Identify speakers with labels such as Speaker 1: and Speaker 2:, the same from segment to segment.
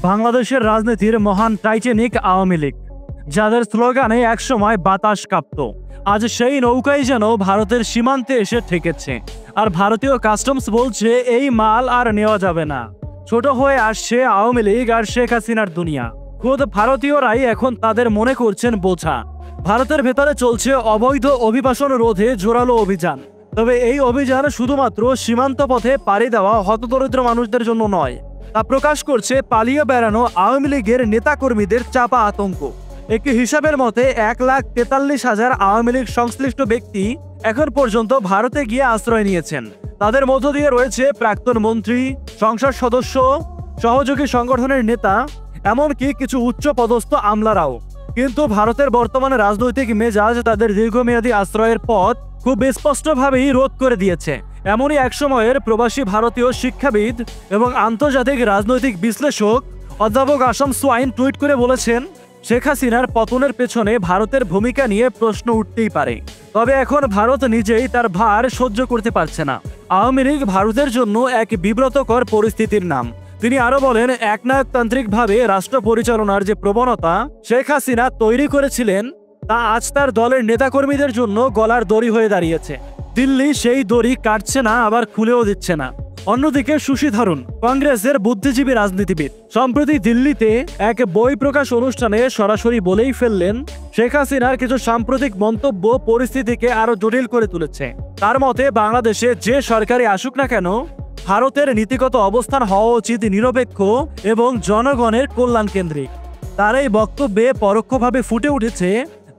Speaker 1: বাংলাদেশের রাজনীতির মহান টাইটানিক আওয়ামী লীগ, যাদের স্লোগানে একসময় বাতাস কাঁপত, আজ সেই নৌকাই যেন ভারতের সীমান্তে এসে ঠেকেছে। আর ভারতীয় কাস্টমস বলছে এই মাল আর নেওয়া যাবে না। ছোট হয়ে আসছে আওয়ামী লীগ আর শেখ হাসিনার দুনিয়া। খোদ ভারতীয়রাই এখন তাদের মনে করছেন বোঝা। ভারতের ভেতরে চলছে অবৈধ অভিবাসন রোধে জোরালো অভিযান। তবে এই অভিযান শুধুমাত্র সীমান্ত পথে পাড়ি দেওয়া হতদরিদ্র মানুষদের জন্য নয়, তা প্রকাশ করছে পালিয়ে বেড়ানো আওয়ামী লীগের নেতাকর্মীদের চাপা আতঙ্ক। একটি হিসাবের মতে 1,43,000 আওয়ামী লীগ সংশ্লিষ্ট ব্যক্তি এখন পর্যন্ত ভারতে গিয়ে আশ্রয় নিয়েছেন। তাদের মধ্য দিয়ে রয়েছে প্রাক্তন মন্ত্রী, সংসদ সদস্য, সহযোগী সংগঠনের নেতা, এমনকি কিছু উচ্চ পদস্থ আমলারাও। কিন্তু ভারতের বর্তমানে রাজনৈতিক মেজাজ তাদের দীর্ঘমেয়াদী আশ্রয়ের পথ খুব স্পষ্টভাবেই রোধ করে দিয়েছে। এমনই এক সময়ের প্রবাসী ভারতীয় শিক্ষাবিদ এবং আন্তর্জাতিক রাজনৈতিক বিশ্লেষক অধ্যাপক আসম সোয়াইন টুইট করে বলেছেন, শেখ হাসিনার পতনের পেছনে ভারতের ভূমিকা নিয়ে প্রশ্ন উঠতেই পারে, তবে এখন ভারত নিজেই তার ভার সহ্য করতে পারছে না। আওয়ামী লীগ ভারতের জন্য এক বিব্রতকর পরিস্থিতির নাম। তিনি আরো বলেন, একনায়কতান্ত্রিকভাবে রাষ্ট্র পরিচালনার যে প্রবণতা শেখ হাসিনা তৈরি করেছিলেন, তা আজ তার দলের নেতাকর্মীদের জন্য গলার দড়ি হয়ে দাঁড়িয়েছে। দিল্লি সেই দড়ি কাটছে না, আবার খুলেও দিচ্ছে না। অন্যদিকে সুশী থারুন, কংগ্রেসের বুদ্ধিজীবী রাজনীতিবিদ, সম্প্রতি দিল্লিতে এক বই প্রকাশ অনুষ্ঠানে সরাসরি বলেই ফেললেন, শেখ হাসিনার কিছু সাম্প্রতিক মন্তব্য পরিস্থিতিকে আরো জটিল করে তুলেছে। তার মতে বাংলাদেশে যে সরকারই আসুক না কেন, ভারতের নীতিগত অবস্থান হওয়া উচিত নিরপেক্ষ এবং জনগণের কল্যাণ কেন্দ্রিক। তার এই বক্তব্যে পরোক্ষভাবে ফুটে উঠেছে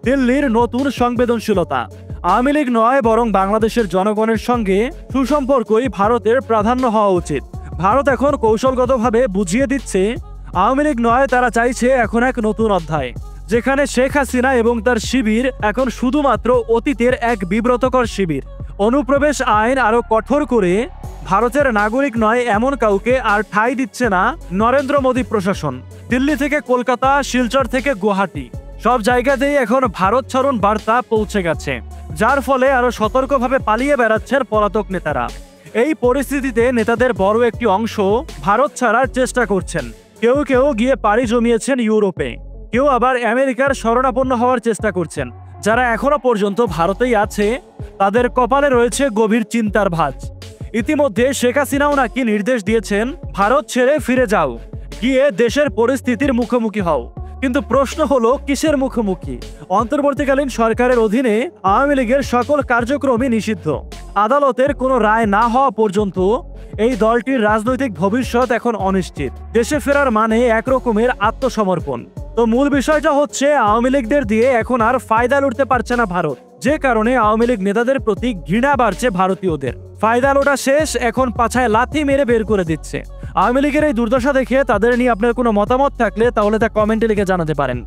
Speaker 1: দিল্লির নতুন সংবেদনশীলতা। আওয়ামী লীগ নয়, বরং বাংলাদেশের জনগণের সঙ্গে সুসম্পর্কই ভারতের প্রাধান্য হওয়া উচিত। ভারত এখন কৌশলগতভাবে বুঝিয়ে দিচ্ছে, আওয়ামী লীগ নয়, তারা চাইছে এখন এক নতুন অধ্যায়, যেখানে শেখ হাসিনা এবং তার শিবির এখন শুধুমাত্র অতীতের এক বিব্রতকর শিবির। অনুপ্রবেশ আইন আরো কঠোর করে ভারতের নাগরিক নয় এমন কাউকে আর ঠাঁই দিচ্ছে না নরেন্দ্র মোদী প্রশাসন। দিল্লি থেকে কলকাতা, শিলচর থেকে গুয়াহাটি, সব জায়গাতেই এখন ভারত ছাড়ুন বার্তা পৌঁছে গেছে, যার ফলে আরো সতর্কভাবে পালিয়ে বেড়াচ্ছেন পলাতক নেতারা। এই পরিস্থিতিতে নেতাদের বড় একটি অংশ ভারত ছাড়ার চেষ্টা করছেন। কেউ কেউ গিয়ে পাড়ি জমিয়েছেন ইউরোপে, কেউ আবার আমেরিকার শরণাপন্ন হওয়ার চেষ্টা করছেন। যারা এখনো পর্যন্ত ভারতেই আছে, তাদের কপালে রয়েছে গভীর চিন্তার ভাঁজ। ইতিমধ্যে শেখ হাসিনাও নাকি নির্দেশ দিয়েছেন, ভারত ছেড়ে ফিরে যাও, গিয়ে দেশের পরিস্থিতির মুখোমুখি হও। কিন্তু প্রশ্ন হলো, কিসের মুখোমুখি? অন্তর্বর্তীকালীন সরকারের অধীনে আওয়ামী লীগের সকল কার্যক্রমই নিষিদ্ধ। আদালতের কোনো রায় না হওয়া পর্যন্ত এই দলটির রাজনৈতিক ভবিষ্যৎ এখন অনিশ্চিত। দেশে ফেরার মানে একরকমের আত্মসমর্পণ। তো মূল বিষয়টা হচ্ছে, আওয়ামী লীগদের দিয়ে এখন আর ফায়দা লুটতে পারছে না ভারত, যে কারণে আওয়ামী লীগ নেতাদের প্রতি ঘৃণা বাড়ছে ভারতীয়দের। ফায়দা লোটা শেষ, এখন পাছায় লাথি মেরে বের করে দিচ্ছে। আওয়ামী লীগের এই দুর্দশা দেখে তাদের নিয়ে আপনার কোনো মতামত থাকলে তাহলে তা কমেন্টে লিখে জানাতে পারেন।